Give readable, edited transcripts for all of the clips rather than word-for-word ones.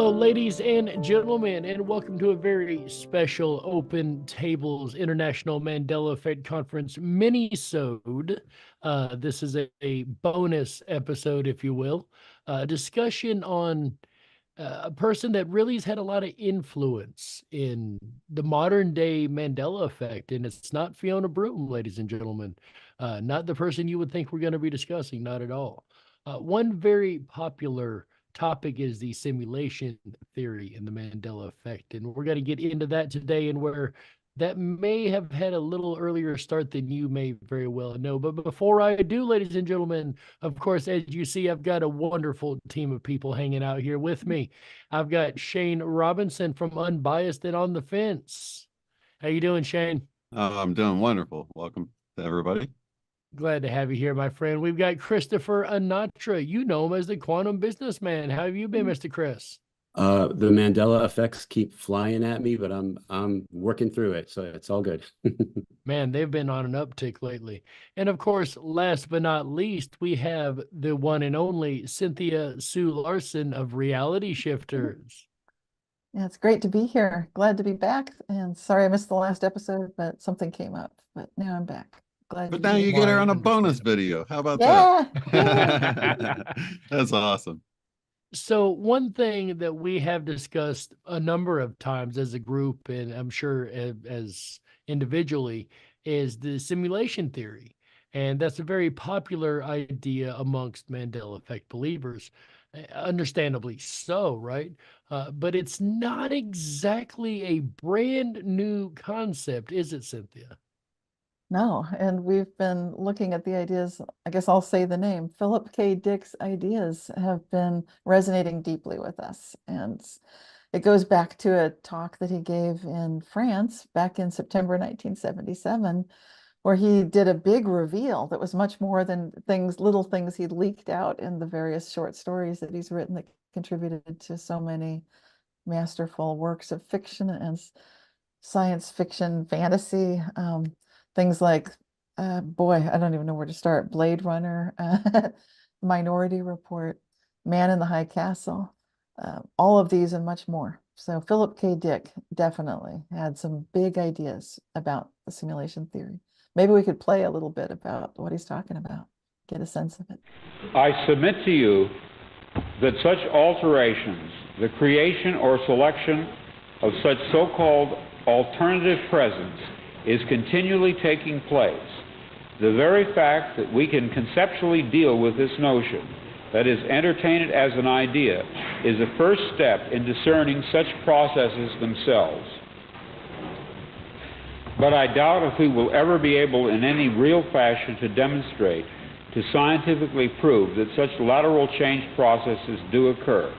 Hello, ladies and gentlemen, and welcome to a very special Open Tables International Mandela Effect Conference mini-sode. This is a bonus episode, if you will, a discussion on a person that really has had a lot of influence in the modern day Mandela effect. And it's not Fiona Broom, ladies and gentlemen, not the person you would think we're going to be discussing, not at all. One very popular topic is the simulation theory and the Mandela effect. And we're going to get into that today, and where that may have had a little earlier start than you may very well know. But before I do, ladies and gentlemen, of course, as you see, I've got a wonderful team of people hanging out here with me. I've got Shane Robinson from Unbiased and On the Fence. How you doing, Shane? I'm doing wonderful. Welcome to everybody. Glad to have you here, my friend. We've got Christopher Anatra. You know him as the Quantum Businessman. How have you been, Mr. Chris? The Mandela effects keep flying at me, but I'm working through it, so it's all good. Man, they've been on an uptick lately. And of course, last but not least, we have the one and only Cynthia Sue Larson of Reality Shifters. Yeah, it's great to be here. Glad to be back. And sorry I missed the last episode, but something came up. But now I'm back. Glad But to now be you here. get her on a bonus video. How about Yeah. that? That's awesome. So one thing that we have discussed a number of times as a group, and I'm sure as individually, is the simulation theory. And that's a very popular idea amongst Mandela effect believers, understandably so, right? But it's not exactly a brand new concept, is it, Cynthia? No, and we've been looking at the ideas. I guess I'll say the name. Philip K. Dick's ideas have been resonating deeply with us. And it goes back to a talk that he gave in France back in September 1977, where he did a big reveal that was much more than little things he'd leaked out in the various short stories that he's written that contributed to so many masterful works of fiction and science fiction, fantasy. Things like, boy, I don't even know where to start. Blade Runner, Minority Report, Man in the High Castle, all of these and much more. So Philip K. Dick definitely had some big ideas about the simulation theory. Maybe we could play a little bit about what he's talking about, get a sense of it. I submit to you that such alterations, the creation or selection of such so-called alternative presence, is continually taking place. The very fact that we can conceptually deal with this notion, that is, entertain it as an idea, is the first step in discerning such processes themselves. But I doubt if we will ever be able in any real fashion to demonstrate, to scientifically prove that such lateral change processes do occur.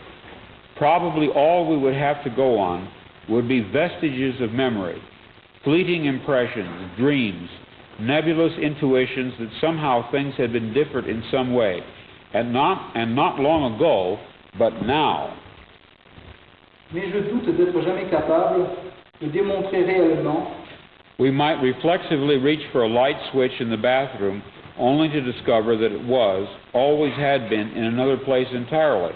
Probably all we would have to go on would be vestiges of memory, fleeting impressions, dreams, nebulous intuitions that somehow things had been different in some way, and not long ago, but now. Mais je doute d'être jamais capable de démontrer réellement. We might reflexively reach for a light switch in the bathroom only to discover that it always had been, in another place entirely.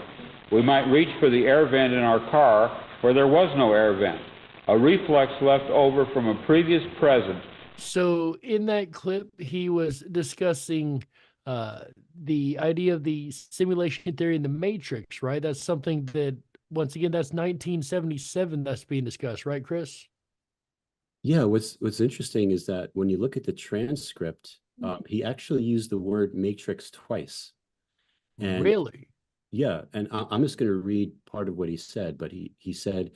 We might reach for the air vent in our car where there was no air vent, a reflex left over from a previous present. So in that clip, he was discussing the idea of the simulation theory in the Matrix, right? That's something that, once again, that's 1977 that's being discussed, right, Chris? Yeah, what's interesting is that when you look at the transcript, he actually used the word matrix twice. And really? Yeah, and I'm just going to read part of what he said, but he said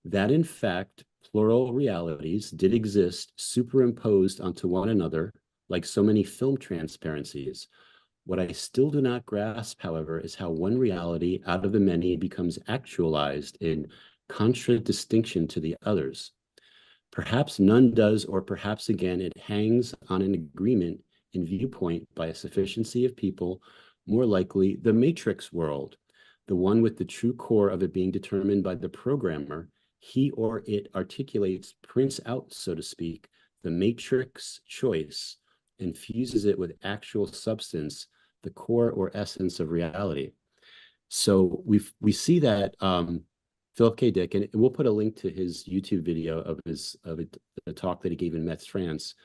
that in fact, plural realities did exist superimposed onto one another like so many film transparencies. What I still do not grasp, however, is how one reality out of the many becomes actualized in contradistinction to the others. Perhaps none does, or perhaps again, it hangs on an agreement in viewpoint by a sufficiency of people, more likely the matrix world, the one with the true core of it being determined by the programmer. He or it articulates, prints out, so to speak, the matrix choice and fuses it with actual substance, the core or essence of reality. So we see that Philip K. Dick, and we'll put a link to his YouTube video of a talk that he gave in Metz, France.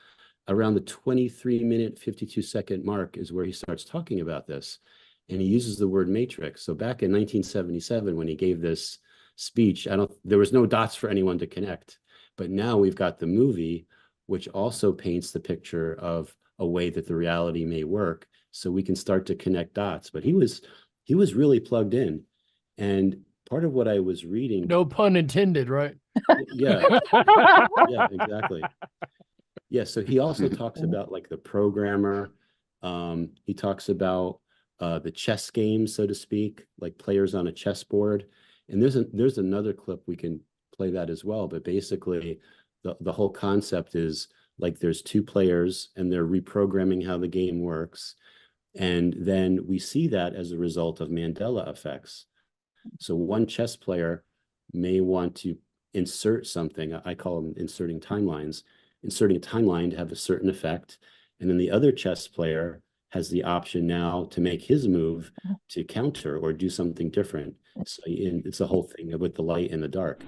Around the 23-minute, 52-second mark is where he starts talking about this. And he uses the word matrix. So back in 1977, when he gave this speech, there was no dots for anyone to connect. But now we've got the movie, which also paints the picture of a way that the reality may work. So we can start to connect dots. But he was really plugged in. And part of what I was reading. No pun intended, right? Yeah, yeah, exactly. Yeah, so he also talks about like the programmer. He talks about the chess game, so to speak, like players on a chessboard. And there's another clip we can play that as well. But basically, the whole concept is like there's two players and they're reprogramming how the game works. And then we see that as a result of Mandela effects. So one chess player may want to insert something. I call them inserting timelines. Inserting a timeline to have a certain effect. And then the other chess player has the option now to make his move to counter or do something different. So it's the whole thing with the light and the dark.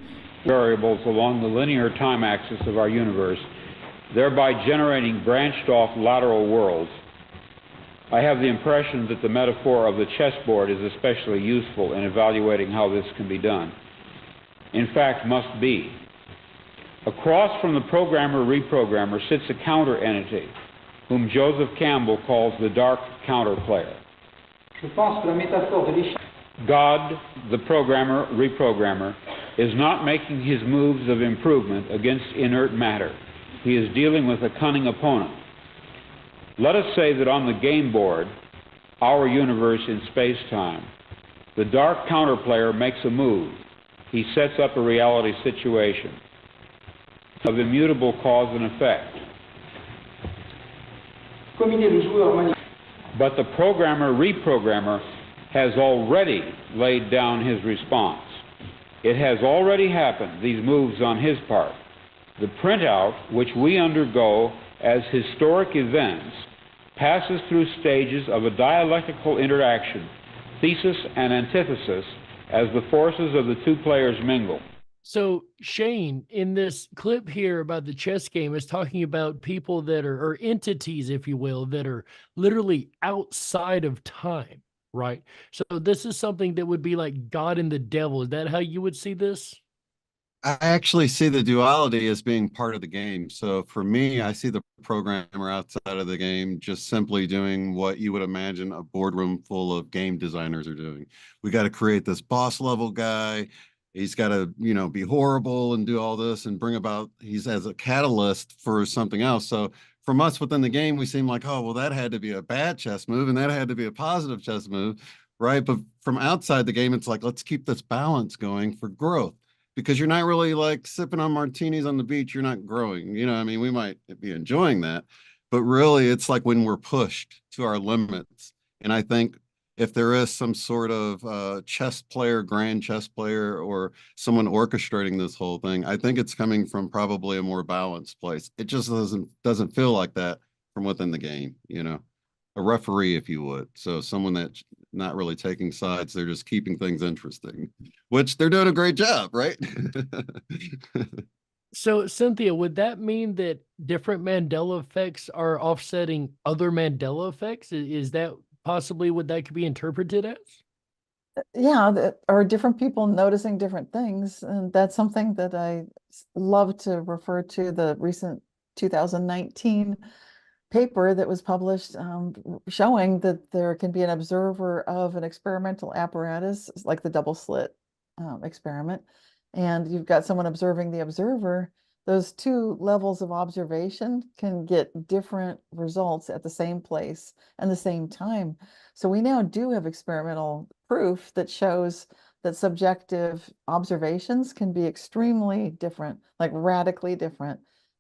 Variables along the linear time axis of our universe, thereby generating branched off lateral worlds. I have the impression that the metaphor of the chessboard is especially useful in evaluating how this can be done. In fact, must be. Across from the programmer-reprogrammer sits a counter-entity, whom Joseph Campbell calls the dark counterplayer. Je pense que la métaphore de l'échec. God, the programmer-reprogrammer, is not making his moves of improvement against inert matter. He is dealing with a cunning opponent. Let us say that on the game board, our universe in space-time, the dark counterplayer makes a move. He sets up a reality situation of immutable cause and effect. Comme il est le joueur But the programmer-reprogrammer has already laid down his response. It has already happened, these moves on his part. The printout, which we undergo as historic events, passes through stages of a dialectical interaction, thesis and antithesis, as the forces of the two players mingle. So Shane, in this clip here about the chess game, is talking about people that are, or entities, if you will, that are literally outside of time, right? So this is something that would be like God and the devil. Is that how you would see this? I actually see the duality as being part of the game. So for me, I see the programmer outside of the game just simply doing what you would imagine a boardroom full of game designers are doing. We got to create this boss level guy. He's got to, be horrible and do all this and bring about, he's as a catalyst for something else. So from us within the game, we seem like, oh, well, that had to be a bad chess move and that had to be a positive chess move, right? But from outside the game, it's like, let's keep this balance going for growth. Because you're not really like sipping on martinis on the beach, you're not growing. We might be enjoying that, but really it's like when we're pushed to our limits. And I think if there is some sort of chess player, grand chess player, or someone orchestrating this whole thing, I think it's coming from probably a more balanced place. It just doesn't feel like that from within the game, a referee, if you would. So someone that's not really taking sides, they're just keeping things interesting, which they're doing a great job, right? So Cynthia, would that mean that different Mandela effects are offsetting other Mandela effects? Is that possibly what that could be interpreted as? Yeah, are different people noticing different things. And that's something that I love to refer to the recent 2019 paper that was published showing that there can be an observer of an experimental apparatus like the double slit experiment, and you've got someone observing the observer. Those two levels of observation can get different results at the same place and the same time. So we now do have experimental proof that shows that subjective observations can be extremely different, like radically different,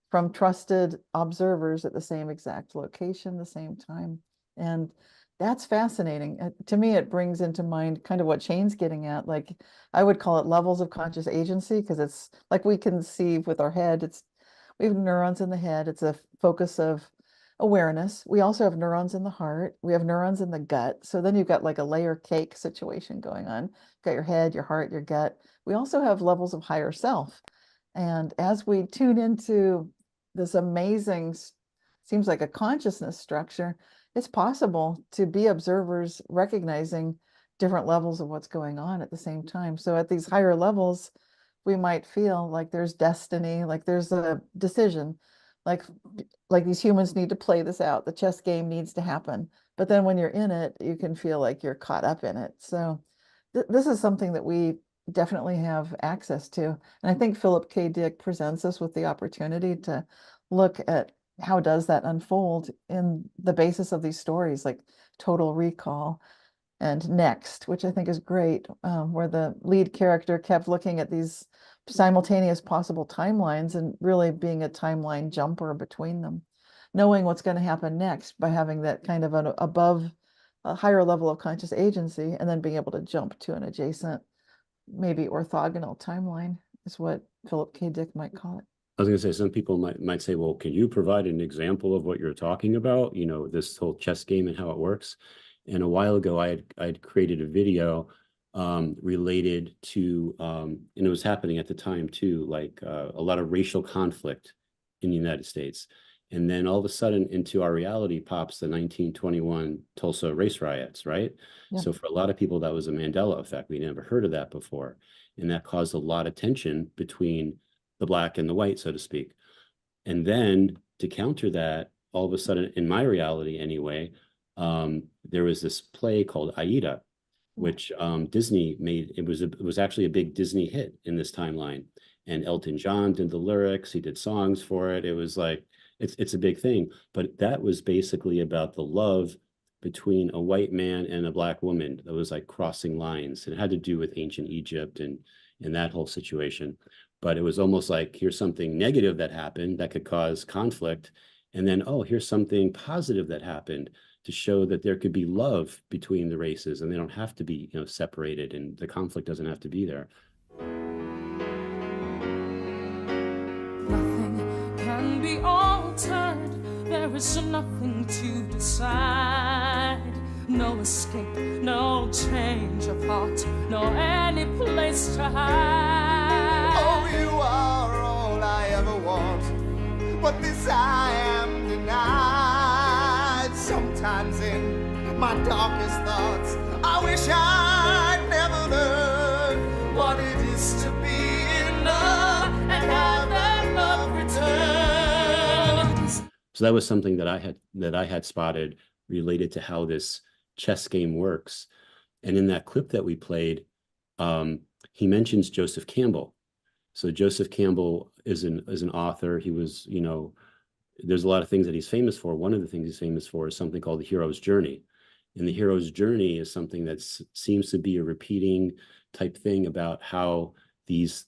from trusted observers at the same exact location, the same time. And that's fascinating. To me, it brings into mind kind of what Shane's getting at. Like, I would call it levels of conscious agency, because it's like we can see with our head, we have neurons in the head. It's a focus of awareness. We also have neurons in the heart. We have neurons in the gut. So then you've got like a layer cake situation going on. You've got your head, your heart, your gut. We also have levels of higher self. And as we tune into this amazing, seems like a consciousness structure, it's possible to be observers recognizing different levels of what's going on at the same time. So at these higher levels, we might feel like there's destiny, like there's a decision, like these humans need to play this out. The chess game needs to happen. But then when you're in it, you can feel like you're caught up in it. So this is something that we definitely have access to. And I think Philip K. Dick presents us with the opportunity to look at how does that unfold in the basis of these stories, like Total Recall and Next, which I think is great, where the lead character kept looking at these simultaneous possible timelines and really being a timeline jumper between them, knowing what's going to happen next by having that kind of an above a higher level of conscious agency, and then being able to jump to an adjacent, maybe orthogonal timeline is what Philip K. Dick might call it. I was going to say, some people might say, well, can you provide an example of what you're talking about? You know, this whole chess game and how it works. And a while ago, I had created a video related to, and it was happening at the time too, like a lot of racial conflict in the United States. And then all of a sudden into our reality pops the 1921 Tulsa race riots, right? Yeah. So for a lot of people, that was a Mandela effect. We never heard of that before. And that caused a lot of tension between the black and the white, so to speak. And then to counter that, all of a sudden, in my reality anyway, there was this play called Aida, which Disney made. It was actually a big Disney hit in this timeline. And Elton John did the lyrics. He did songs for it. It was like, it's a big thing. But that was basically about the love between a white man and a black woman that was like crossing lines. It had to do with ancient Egypt and that whole situation. But it was almost like, here's something negative that happened that could cause conflict. And then, oh, here's something positive that happened to show that there could be love between the races and they don't have to be, you know, separated, and the conflict doesn't have to be there. Nothing can be altered. There is nothing to decide. No escape, no change of heart, no any place to hide. Oh, you are all I ever want, but this I am denied. Sometimes in my darkest thoughts, I wish I'd never learned what it is to be in love and have that love return. So that was something that I had spotted related to how this chess game works. And in that clip that we played, he mentions Joseph Campbell. So Joseph Campbell is an author. He was, you know, there's a lot of things that he's famous for. One of the things he's famous for is something called the hero's journey. And the hero's journey is something that seems to be a repeating type thing about how these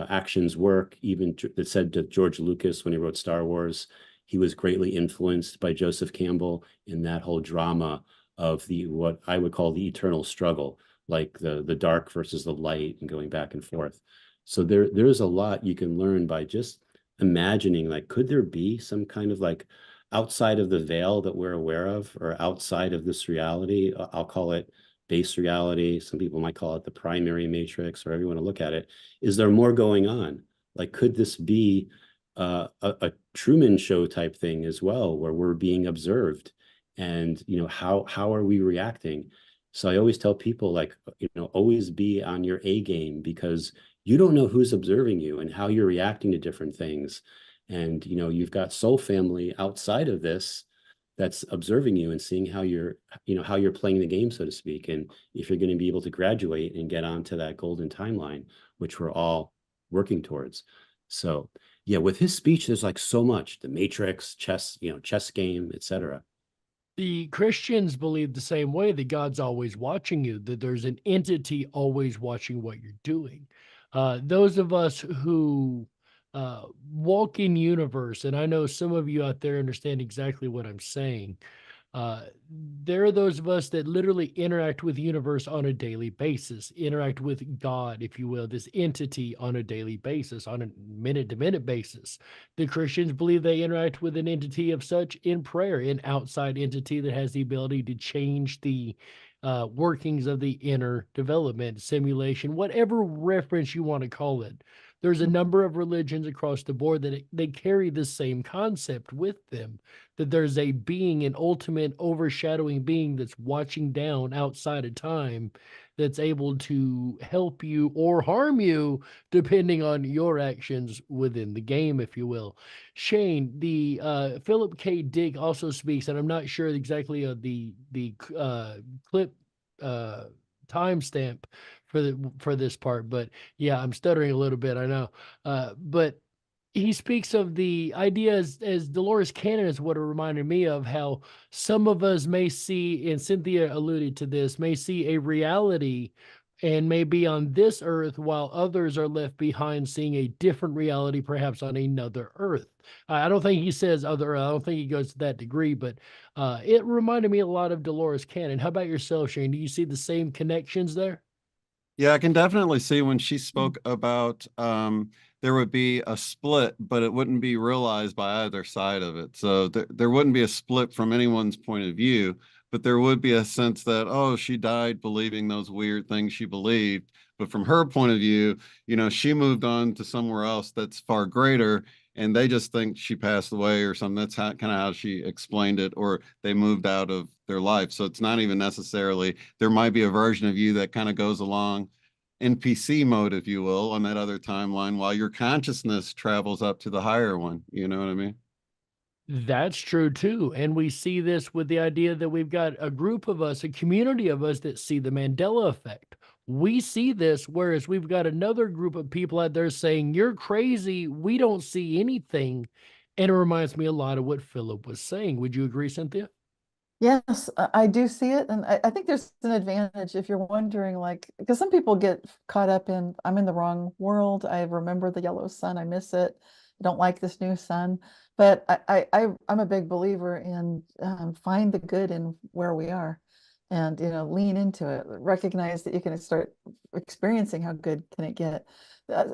actions work. Even that said to George Lucas when he wrote Star Wars, he was greatly influenced by Joseph Campbell in that whole drama of what I would call the eternal struggle, like the dark versus the light and going back and forth. So there's a lot you can learn by just imagining, like, could there be some kind of like outside of the veil that we're aware of, or outside of this reality? I'll call it base reality. Some people might call it the primary matrix, or however you want to look at it. Is there more going on? Like, could this be a Truman Show type thing as well, where we're being observed? And, you know, how are we reacting? So I always tell people, like, you know, always be on your A game, because you don't know who's observing you and how you're reacting to different things. And, you know, you've got soul family outside of this that's observing you and seeing how you're playing the game, so to speak. And if you're going to be able to graduate and get onto that golden timeline, which we're all working towards. So yeah, with his speech, there's like so much, the matrix, chess, you know, chess game, etc. The Christians believe the same way, that God's always watching you, that there's an entity always watching what you're doing. Those of us who walk in universe, and I know some of you out there understand exactly what I'm saying, Uh, there are those of us that literally interact with the universe on a daily basis, interact with God, if you will, this entity on a daily basis, on a minute to minute basis. The Christians believe they interact with an entity of such in prayer, an outside entity that has the ability to change the workings of the inner development, simulation, whatever reference you want to call it. There's a number of religions across the board that they carry the same concept with them, that there's a being, an ultimate overshadowing being that's watching down outside of time, that's able to help you or harm you depending on your actions within the game, if you will. Shane, the Philip K. Dick also speaks, and I'm not sure exactly of the clip timestamp for this part, but yeah, I'm stuttering a little bit, I know. But he speaks of the idea as Dolores Cannon is what it reminded me of, how some of us may see, and Cynthia alluded to this, may see a reality and may be on this earth while others are left behind seeing a different reality, perhaps on another earth. I don't think he says other, I don't think he goes to that degree, but it reminded me a lot of Dolores Cannon. How about yourself, Shane? Do you see the same connections there? Yeah, I can definitely see when she spoke about there would be a split, but it wouldn't be realized by either side of it. So there wouldn't be a split from anyone's point of view, but there would be a sense that, oh, she died believing those weird things she believed. But from her point of view, she moved on to somewhere else that's far greater, and they just think she passed away or something. That's kind of how she explained it, or they moved out of their life. So it's not even necessarily, there might be a version of you that kind of goes along NPC mode, if you will, on that other timeline while your consciousness travels up to the higher one. You know what I mean? That's true too. And we see this with the idea that we've got a group of us, a community of us that see the Mandela effect. We see this, whereas we've got another group of people out there saying, you're crazy. We don't see anything. And it reminds me a lot of what Philip was saying. Would you agree, Cynthia? Yes, I do see it. And I think there's an advantage if you're wondering, like, because some people get caught up in, I'm in the wrong world. I remember the yellow sun. I miss it. I don't like this new sun. But I'm a big believer in find the good in where we are and, lean into it. Recognize that you can start experiencing how good can it get.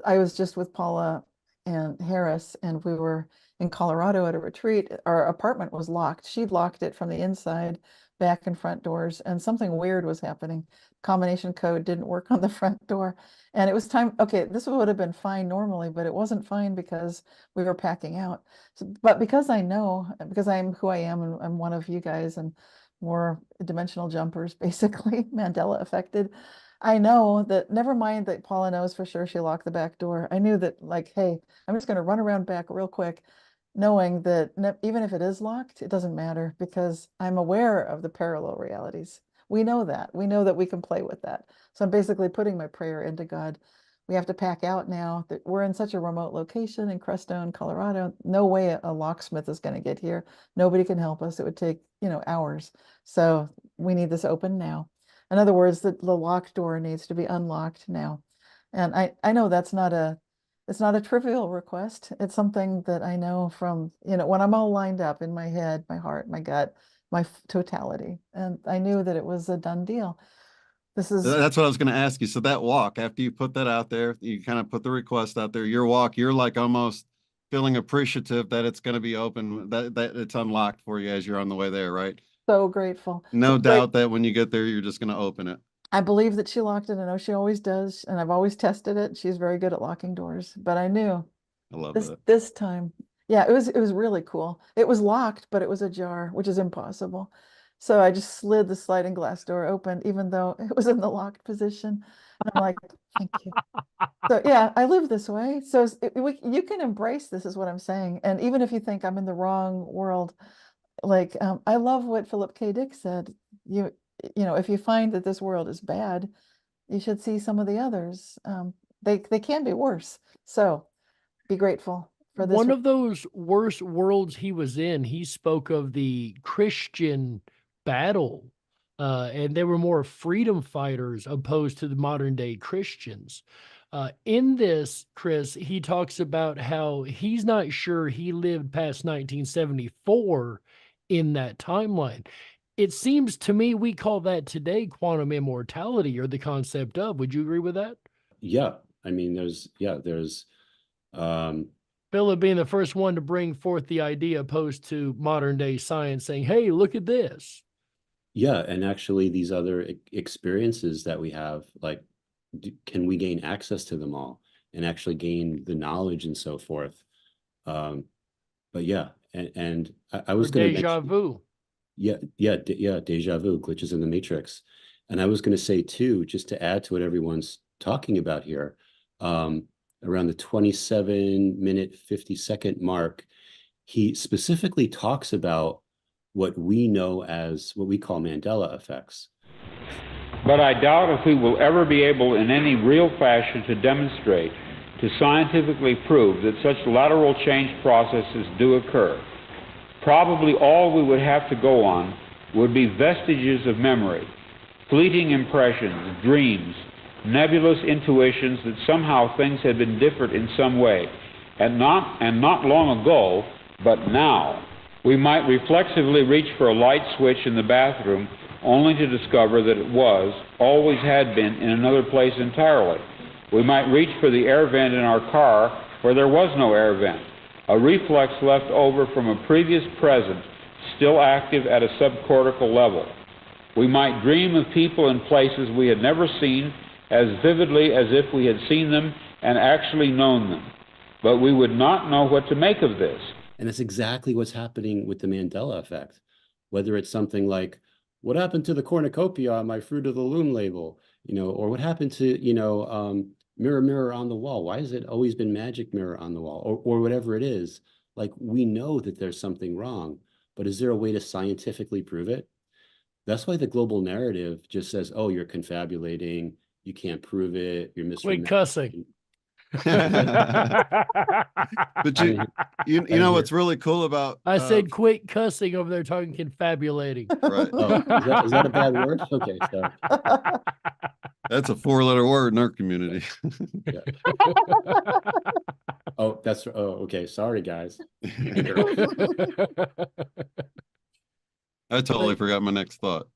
I was just with Paula and Harris, and we were in Colorado at a retreat. Our apartment was locked. She'd locked it from the inside, back and front doors, and something weird was happening. Combination code didn't work on the front door. And it was time, okay, this would have been fine normally, but it wasn't fine because we were packing out. So, but because I know, because I'm who I am, and I'm one of you guys and more dimensional jumpers, basically, Mandela affected. I know that, never mind that Paula knows for sure she locked the back door. I knew that, like, hey, I'm just going to run around back real quick, knowing that even if it is locked, it doesn't matter because I'm aware of the parallel realities. We know that. We know that we can play with that. So I'm basically putting my prayer into God. We have to pack out now. That we're in such a remote location in Crestone, Colorado. No way a locksmith is going to get here. Nobody can help us. It would take, hours. So we need this open now. In other words, the locked door needs to be unlocked now. And I know it's not a trivial request. It's something that I know from, when I'm all lined up in my head, my heart, my gut, my totality. And I knew that it was a done deal. That's what I was going to ask you. So that walk, after you put that out there, you kind of put the request out there, your walk, you're like almost feeling appreciative that it's going to be open, that it's unlocked for you as you're on the way there, right? So grateful. No doubt that when you get there, you're just going to open it. I believe that she locked it. I know she always does. And I've always tested it. She's very good at locking doors, but I knew I love this time. Yeah, it was really cool. It was locked, but it was ajar, which is impossible. So I just slid the sliding glass door open, even though it was in the locked position. And I'm like, thank you. So yeah, I live this way. So you can embrace this, is what I'm saying. And even if you think I'm in the wrong world, like I love what Philip K. Dick said. If you find that this world is bad, you should see some of the others. They can be worse. So be grateful for this. One of those worst worlds he was in, he spoke of the Christian battle, and they were more freedom fighters opposed to the modern day Christians. In this, Chris, he talks about how he's not sure he lived past 1974 in that timeline. It seems to me we call that today quantum immortality, or the concept of. Would you agree with that? Yeah, I mean, there's Philip being the first one to bring forth the idea opposed to modern day science saying, hey, look at this. yeah, and actually these other experiences that we have, like, can we gain access to them all and actually gain the knowledge and so forth? But yeah, and I was going to deja mention, vu. yeah, deja vu, glitches in the matrix. And I was going to say too, just to add to what everyone's talking about here, around the 27-minute, 50-second mark, he specifically talks about what we know as what we call Mandela effects. But I doubt if we will ever be able in any real fashion to demonstrate, to scientifically prove that such lateral change processes do occur. Probably all we would have to go on would be vestiges of memory, fleeting impressions, dreams, nebulous intuitions that somehow things had been different in some way, and not long ago, but now. We might reflexively reach for a light switch in the bathroom only to discover that it always had been, in another place entirely. We might reach for the air vent in our car where there was no air vent, a reflex left over from a previous present, still active at a subcortical level. We might dream of people and places we had never seen as vividly as if we had seen them and actually known them. But we would not know what to make of this. And that's exactly what's happening with the Mandela effect. Whether it's something like, what happened to the cornucopia on my Fruit of the Loom label? Or what happened to, mirror, mirror on the wall? Why has it always been magic mirror on the wall? Or whatever it is. Like, we know that there's something wrong, but is there a way to scientifically prove it? That's why the global narrative just says, oh, you're confabulating, you can't prove it, you're misremembering. Quit cussing. But you know what's really cool about I said quit cussing over there talking confabulating. right. Oh, is that a bad word? Okay, sorry. That's a 4-letter word in our community. Yeah. Okay, sorry guys. I totally forgot my next thought.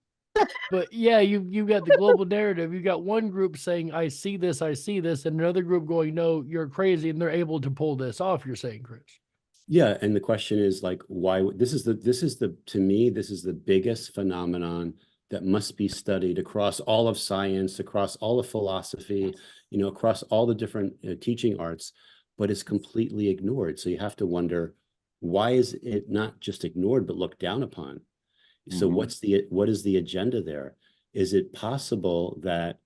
But yeah, you got the global narrative. You got one group saying, I see this, and another group going, no, you're crazy, and they're able to pull this off, you're saying, Chris. Yeah, and the question is, like, why this is to me, this is the biggest phenomenon that must be studied across all of science, across all of philosophy, across all the different teaching arts, but it's completely ignored. So you have to wonder, why is it not just ignored, but looked down upon? So what is the agenda there? Is it possible that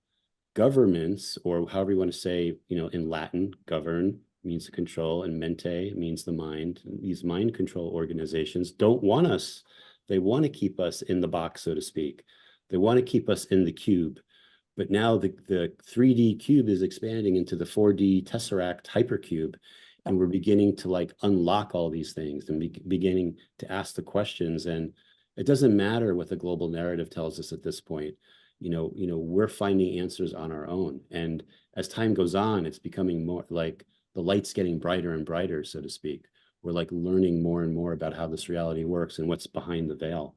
governments, or however you want to say, in Latin, govern means control, and mente means the mind, these mind control organizations don't want us. They want to keep us in the box, so to speak. They want to keep us in the cube. But now the 3D cube is expanding into the 4D tesseract hypercube. And we're beginning to unlock all these things and beginning to ask the questions. And it doesn't matter what the global narrative tells us at this point. We're finding answers on our own. And as time goes on, it's becoming more like the light's getting brighter and brighter, so to speak. We're learning more and more about how this reality works and what's behind the veil.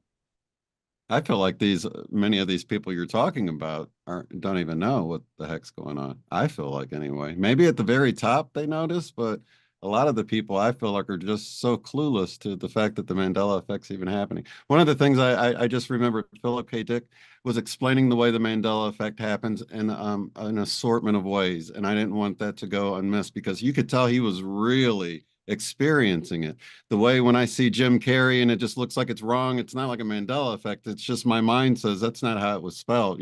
I feel like many of these people you're talking about don't even know what the heck's going on. I feel like, anyway, maybe at the very top they notice, but a lot of the people I feel like are just so clueless to the fact that the Mandela effect's even happening. One of the things I just remembered, Philip K. Dick was explaining the way the Mandela effect happens in an assortment of ways. And I didn't want that to go unmissed, because you could tell he was really experiencing it. The way when I see Jim Carrey and it just looks like it's wrong, it's not like a Mandela effect. It's just my mind says that's not how it was spelled,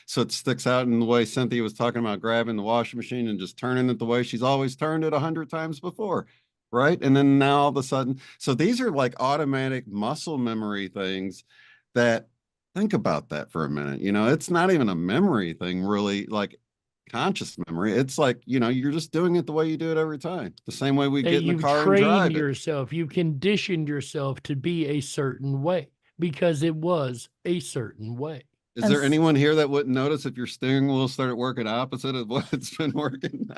So it sticks out in the way Cynthia was talking about grabbing the washing machine and just turning it the way she's always turned it 100 times before, right? And then now all of a sudden, so these are like automatic muscle memory things that, think about that for a minute. It's not even a memory thing, really, like conscious memory. It's like, you're just doing it the way you do it every time. The same way we get in the car and drive it. You've trained yourself. You conditioned yourself to be a certain way because it was a certain way. Is there anyone here that wouldn't notice if your steering wheel started working opposite of what it's been working?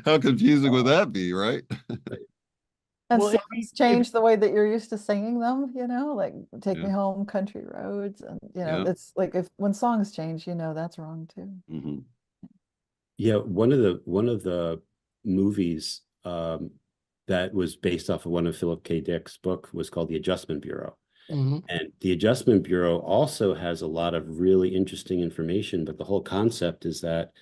How confusing would that be, right? And Well, songs change the way that you're used to singing them, like Take Me Yeah. Home, Country Roads. And, Yeah. it's like when songs change, that's wrong too. Mhm. Yeah, one of the movies that was based off of one of Philip K. Dick's book was called The Adjustment Bureau. Mhm. And the Adjustment Bureau also has a lot of really interesting information, but the whole concept is that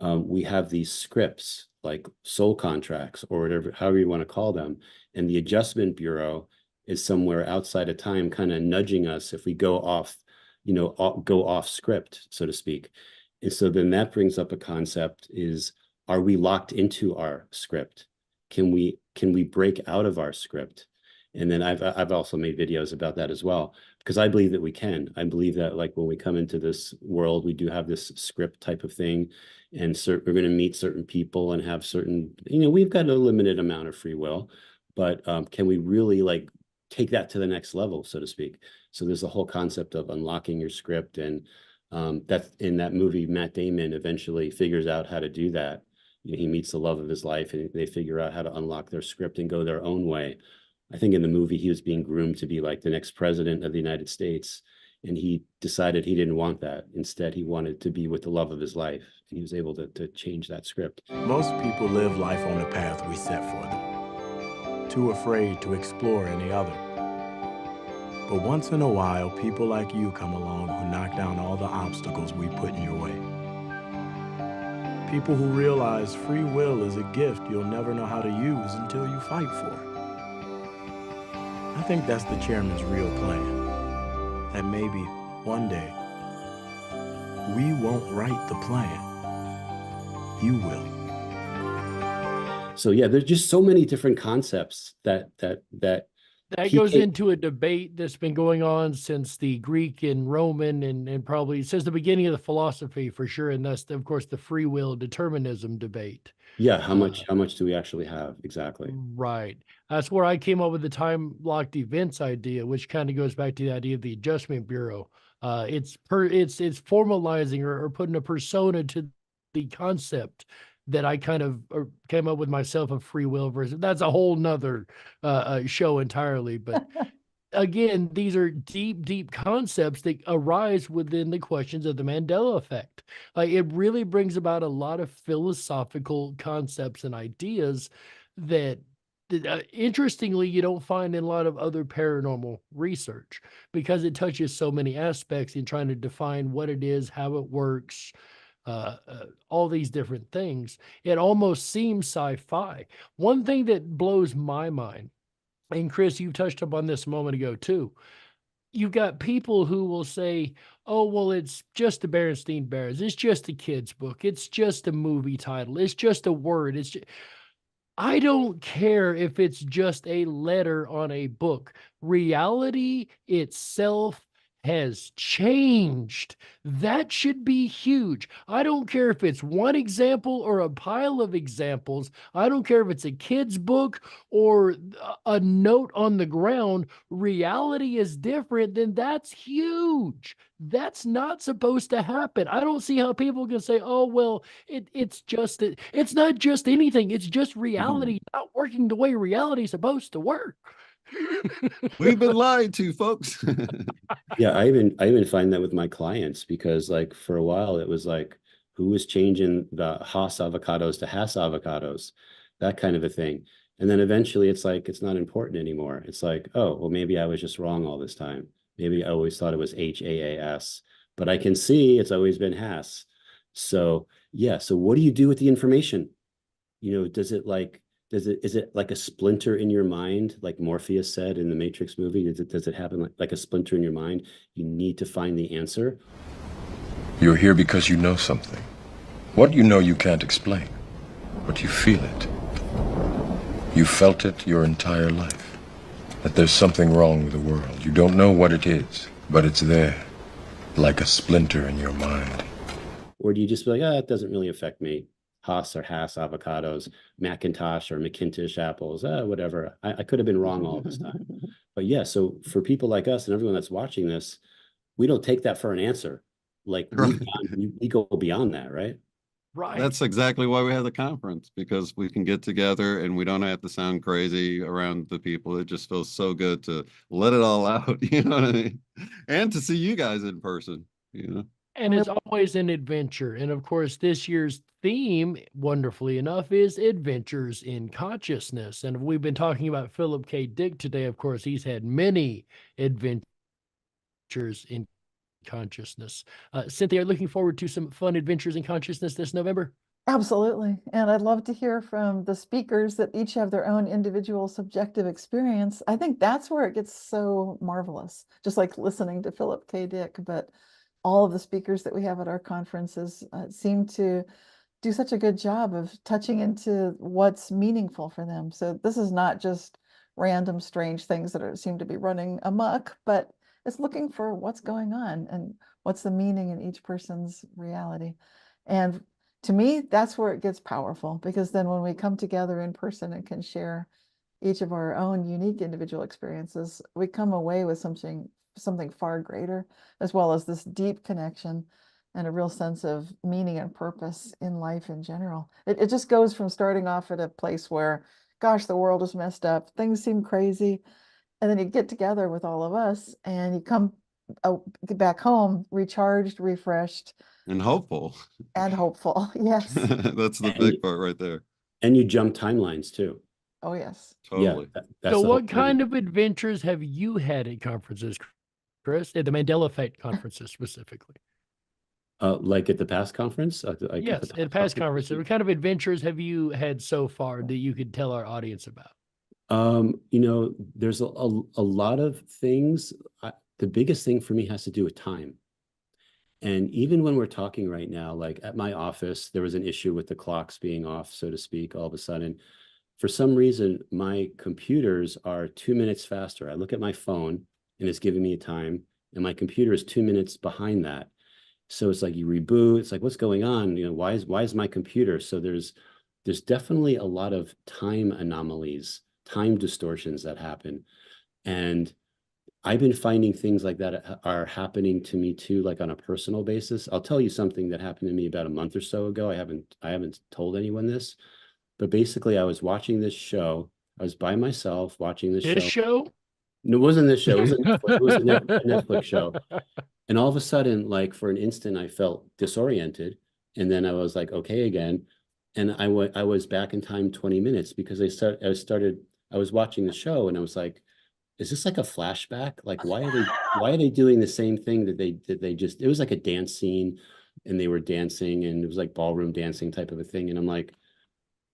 we have these scripts like soul contracts or whatever, however you want to call them. And the Adjustment Bureau is somewhere outside of time, kind of nudging us if we go off, go off script, so to speak. And so then that brings up a concept is, are we locked into our script? Can we break out of our script? And then I've also made videos about that as well, because I believe that we can. I believe that like when we come into this world, we do have this script type of thing, and we're going to meet certain people and have certain, we've got a limited amount of free will, but can we really like take that to the next level, so to speak? So there's the whole concept of unlocking your script, and that's in that movie. Matt Damon eventually figures out how to do that. He meets the love of his life, and they figure out how to unlock their script and go their own way. I think in the movie, he was being groomed to be like the next president of the United States. And he decided he didn't want that. Instead, he wanted to be with the love of his life. And he was able to change that script. Most people live life on the path we set for them, too afraid to explore any other. But once in a while, people like you come along who knock down all the obstacles we put in your way. People who realize free will is a gift you'll never know how to use until you fight for it. I think that's the chairman's real plan. That maybe one day we won't write the plan. You will. So yeah, there's just so many different concepts that goes into a debate that's been going on since the Greek and Roman and probably since the beginning of the philosophy for sure. And that's of course the free will determinism debate. Yeah, how much do we actually have? Exactly. Right. That's where I came up with the time locked events idea, which kind of goes back to the idea of the Adjustment Bureau. It's formalizing or putting a persona to the concept that I kind of came up with myself of free will versus that's a whole nother show entirely. But again, these are deep concepts that arise within the questions of the Mandela effect. It really brings about a lot of philosophical concepts and ideas that interestingly, you don't find in a lot of other paranormal research because it touches so many aspects in trying to define what it is, how it works, all these different things. It almost seems sci-fi. One thing that blows my mind, and Chris, you touched upon this a moment ago too. You've got people who will say, oh, well, it's just the Berenstain Bears. It's just a kid's book. It's just a movie title. It's just a word. I don't care if it's just a letter on a book. Reality itself has changed. That should be huge. I don't care if it's one example or a pile of examples. I don't care if it's a kid's book or a note on the ground. Reality is different, then that's huge. That's not supposed to happen. I don't see how people can say, oh, well, it's just, it's not just anything. It's just reality not working the way reality is supposed to work. We've been lied to, folks. Yeah, I even find that with my clients, because like for a while it was like, who was changing the Haas avocados to Haas avocados, that kind of a thing. And then eventually it's like, it's not important anymore. It's like, oh, well, maybe I was just wrong all this time. Maybe I always thought it was HAAS, but I can see it's always been Haas. So yeah, so what do you do with the information? Is it like a splinter in your mind, like Morpheus said in the Matrix movie? Does it happen like a splinter in your mind? You need to find the answer. You're here because you know something. What you know you can't explain, but you feel it. You felt it your entire life, that there's something wrong with the world. You don't know what it is, but it's there, like a splinter in your mind. Or do you just be like, it doesn't really affect me? Haas or Haas avocados, Macintosh or McIntosh apples, whatever. I could have been wrong all this time. But yeah, so for people like us and everyone that's watching this, we don't take that for an answer. Like we go beyond that, right? Right. That's exactly why we have the conference, because we can get together and we don't have to sound crazy around the people. It just feels so good to let it all out, you know what I mean? And to see you guys in person, you know? And it's always an adventure. And of course, this year's theme, wonderfully enough, is Adventures in Consciousness. And we've been talking about Philip K. Dick today. Of course, he's had many adventures in consciousness. Cynthia, looking forward to some fun adventures in consciousness this November. Absolutely. And I'd love to hear from the speakers that each have their own individual subjective experience. I think that's where it gets so marvelous, just like listening to Philip K. Dick. But all of the speakers that we have at our conferences seem to do such a good job of touching into what's meaningful for them. So this is not just random, strange things that seem to be running amok, but it's looking for what's going on and what's the meaning in each person's reality. And to me, that's where it gets powerful, because then when we come together in person and can share each of our own unique individual experiences, we come away with something far greater, as well as this deep connection and a real sense of meaning and purpose in life in general. It just goes from starting off at a place where, gosh, the world is messed up, things seem crazy, and then you get together with all of us and you come get back home recharged, refreshed, And hopeful. and hopeful. Yes. That's the big part right there. And you jump timelines too. Oh, yes. Totally. Yeah, that's So the whole what kind of adventures have you had at conferences, Chris? At the Mandela Effect conferences specifically? Like at the past conference? Yes, at past conferences. What kind of adventures have you had so far that you could tell our audience about? You know, there's a lot of things. The biggest thing for me has to do with time. And even when we're talking right now, like at my office, there was an issue with the clocks being off, so to speak, all of a sudden. For some reason, my computers are 2 minutes faster. I look at my phone and it's giving me a time, and my computer is 2 minutes behind that. So it's like you reboot, it's like, what's going on? You know, why is my computer? So there's definitely a lot of time anomalies, time distortions that happen. And I've been finding things like that are happening to me too, like on a personal basis. I'll tell you something that happened to me about a month or so ago. I haven't told anyone this, but basically I was watching this show. I was by myself watching this show. No, it wasn't this show. It was a Netflix show. And all of a sudden, like for an instant, I felt disoriented. And then I was like, okay, again. And I was back in time 20 minutes because I was watching the show and I was like, is this like a flashback? Like, why are they doing the same thing that they just, it was like a dance scene and they were dancing and it was like ballroom dancing type of a thing. And I'm like,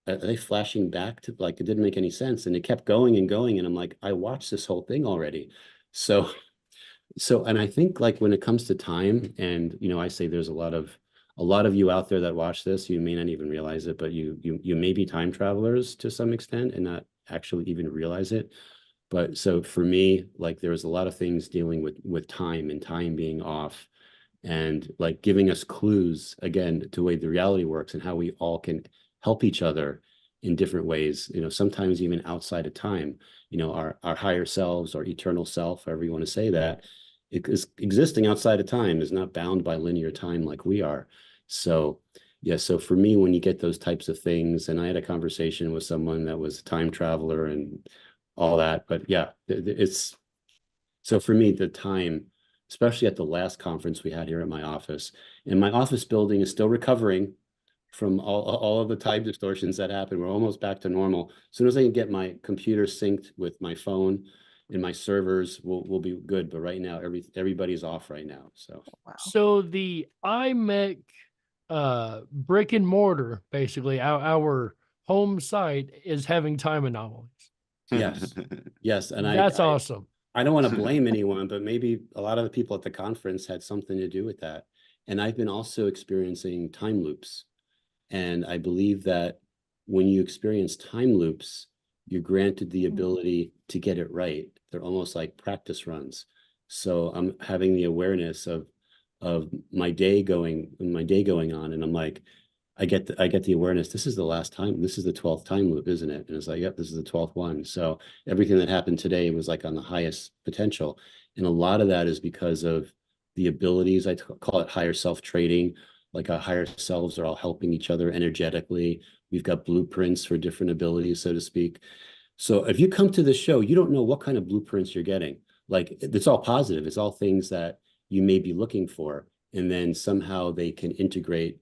are they flashing back to, like, it didn't make any sense. And it kept going and going. And I'm like, I watched this whole thing already. So, and I think like when it comes to time, and, you know, I say there's a lot of you out there that watch this, you may not even realize it, but you may be time travelers to some extent and not actually even realize it. But so for me, like there was a lot of things dealing with time and time being off and like giving us clues again to the way the reality works and how we all can help each other in different ways, you know, sometimes even outside of time, you know, our higher selves or eternal self, however you want to say that, it is existing outside of time, is not bound by linear time like we are. So yeah, so for me, when you get those types of things, and I had a conversation with someone that was a time traveler and all that, but yeah, it's, so for me, the time, especially at the last conference we had here at my office, and my office building is still recovering from all of the time distortions that happened. We're almost back to normal. As soon as I can get my computer synced with my phone and my servers, we'll be good. But right now, everybody's off right now. So Wow. So the IMEC brick and mortar, basically our home site, is having time anomalies. yes, yes, and That's awesome. I don't want to blame anyone, but maybe a lot of the people at the conference had something to do with that. And I've been also experiencing time loops. And I believe that when you experience time loops, you're granted the ability to get it right. They're almost like practice runs. So I'm having the awareness of my day going on, and I'm like, I get the awareness. This is the last time. This is the 12th time loop, isn't it? And it's like, yep, this is the 12th one. So everything that happened today was like on the highest potential, and a lot of that is because of the abilities. I call it higher self trading. like our higher selves are all helping each other energetically. We've got blueprints for different abilities, so to speak. So if you come to the show, you don't know what kind of blueprints you're getting. Like it's all positive. It's all things that you may be looking for. And then somehow they can integrate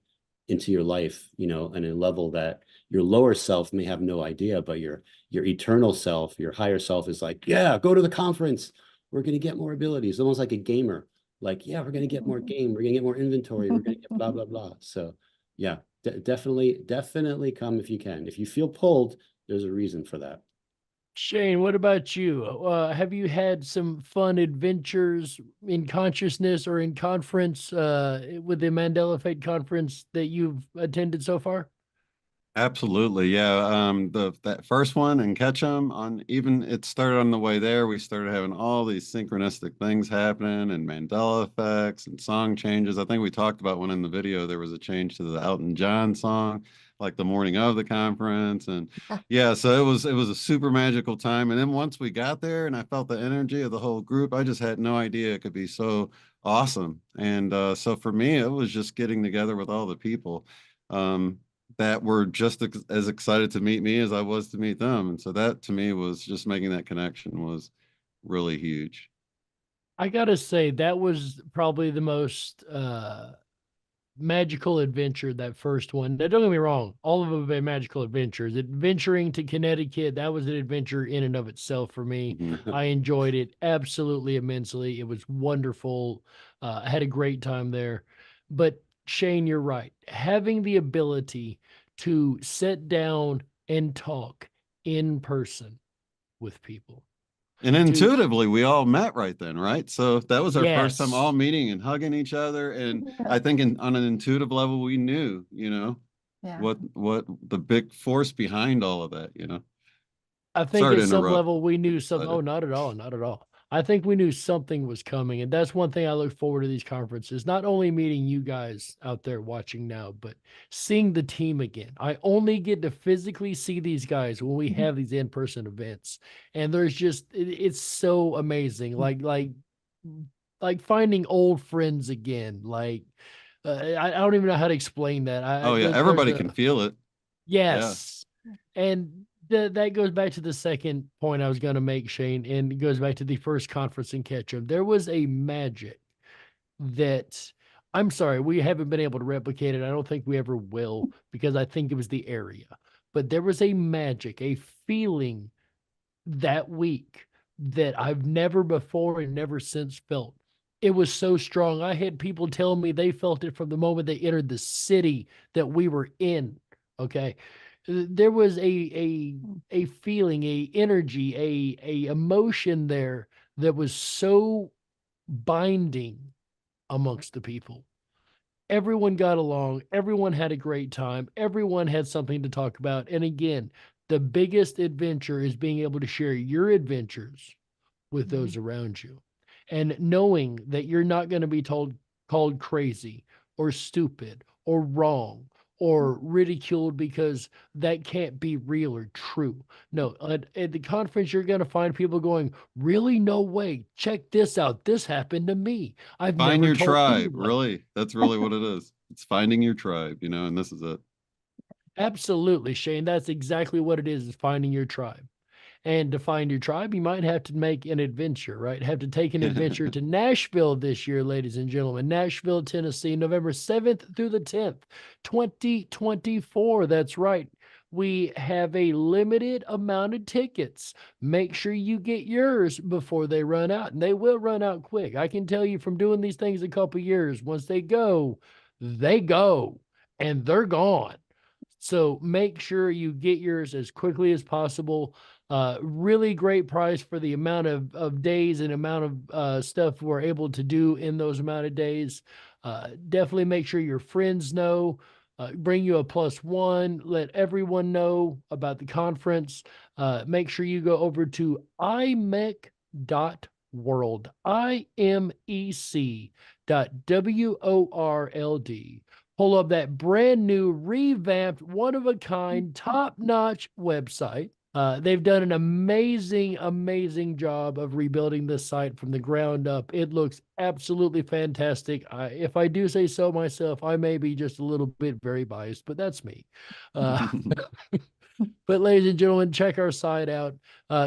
into your life, you know, on a level that your lower self may have no idea, but your eternal self, your higher self is like, yeah, go to the conference. We're going to get more abilities, almost like a gamer. Like, yeah, we're going to get more game. We're going to get more inventory. We're going to get blah, blah, blah. So yeah, definitely come if you can. If you feel pulled, there's a reason for that. Shane, what about you? Have you had some fun adventures in consciousness or in conference with the Mandela Fate conference that you've attended so far? Absolutely, yeah. That first one in Ketchum, on even it started on the way there. We started having all these synchronistic things happening and Mandela effects and song changes. I think we talked about one in the video. There was a change to the Elton John song, like the morning of the conference, and yeah. So it was a super magical time. And then once we got there, and I felt the energy of the whole group, I just had no idea it could be so awesome. And so for me, it was just getting together with all the people. That were just as excited to meet me as I was to meet them. And so that to me was just making that connection was really huge. I gotta say that was probably the most magical adventure, that first one. Now, don't get me wrong, all of them have been magical adventures. Adventuring to Connecticut, that was an adventure in and of itself for me. I enjoyed it absolutely immensely. It was wonderful. I had a great time there. But Shane, you're right. Having the ability to sit down and talk in person with people. And intuitively, we all met right then, right? So that was our first time all Yes. meeting and hugging each other. And Yeah. I think on an intuitive level, we knew, Yeah. what the big force behind all of that, I think Sorry at to some interrupt. level we knew something. Oh, Excited. not at all, not at all. I think we knew something was coming, and that's one thing I look forward to these conferences. Not only meeting you guys out there watching now, but seeing the team again. I only get to physically see these guys when we have these in-person events, and there's just it's so amazing. Like finding old friends again. Like I don't even know how to explain that. Oh yeah, There's everybody can a feel it. Yeah. yes. And that goes back to the second point I was going to make, Shane, and it goes back to the first conference in Ketchum. There was a magic that I'm sorry, we haven't been able to replicate it. I don't think we ever will because I think it was the area. But there was a magic, a feeling that week that I've never before and never since felt. It was so strong. I had people tell me they felt it from the moment they entered the city that we were in. Okay. There was a feeling, a energy, a emotion there that was so binding amongst the people. Everyone got along, everyone had a great time, everyone had something to talk about. And again, the biggest adventure is being able to share your adventures with those around you and knowing that you're not going to be called crazy or stupid or wrong or ridiculed because that can't be real or true. No, at the conference, you're going to find people going, really? No way. Check this out. This happened to me. I've Find never your told tribe, anyone. really. That's really what it is. It's finding your tribe, and this is it. Absolutely, Shane. That's exactly what it is finding your tribe. And to find your tribe, you might have to make an adventure, right? Have to take an adventure to Nashville this year, ladies and gentlemen. Nashville, Tennessee, November 7th through the 10th, 2024. That's right. We have a limited amount of tickets. Make sure you get yours before they run out, and they will run out quick. I can tell you from doing these things a couple years, once they go, and they're gone. So make sure you get yours as quickly as possible. Really great price for the amount of days and amount of stuff we're able to do in those amount of days. Definitely make sure your friends know. Bring you a +1. Let everyone know about the conference. Make sure you go over to imec.world, IMEC.WORLD. Pull up that brand new, revamped, one of a kind, top notch website. They've done an amazing job of rebuilding this site from the ground up. It looks absolutely fantastic. If I do say so myself, I may be just a little bit very biased, but that's me. But ladies and gentlemen, check our site out.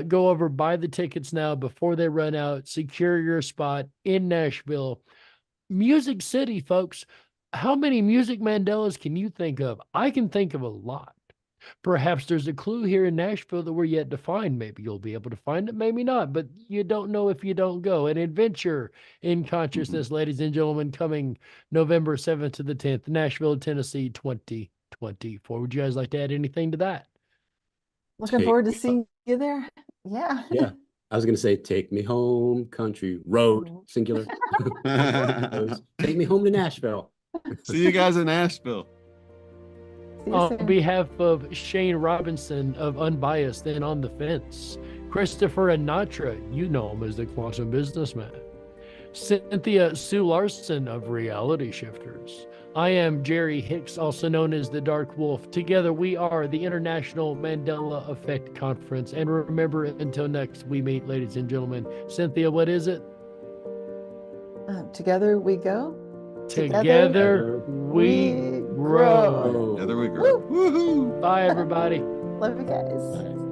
Go over, buy the tickets now before they run out. Secure your spot in Nashville. Music City, folks. How many Music Mandelas can you think of? I can think of a lot. Perhaps there's a clue here in Nashville that we're yet to find. Maybe you'll be able to find it, maybe not, but you don't know if you don't go. An adventure in consciousness, ladies and gentlemen, coming November 7th to the 10th, Nashville, Tennessee, 2024. Would you guys like to add anything to that? Looking forward to seeing you there. Yeah. Yeah. I was going to say, take me home, country road, singular. Take me home to Nashville. See you guys in Nashville. On behalf of Shane Robinson of Unbiased and On the Fence, Christopher Anatra, you know him as the Quantum Businessman, Cynthia Sue Larson of Reality Shifters. I am Jerry Hicks, also known as the Dark Wolf. Together we are the International Mandela Effect Conference. And remember, until next we meet, ladies and gentlemen. Cynthia, what is it? Together we go. Together we grow. Together we grow. Woohoo! Bye, everybody. Love you guys. Bye.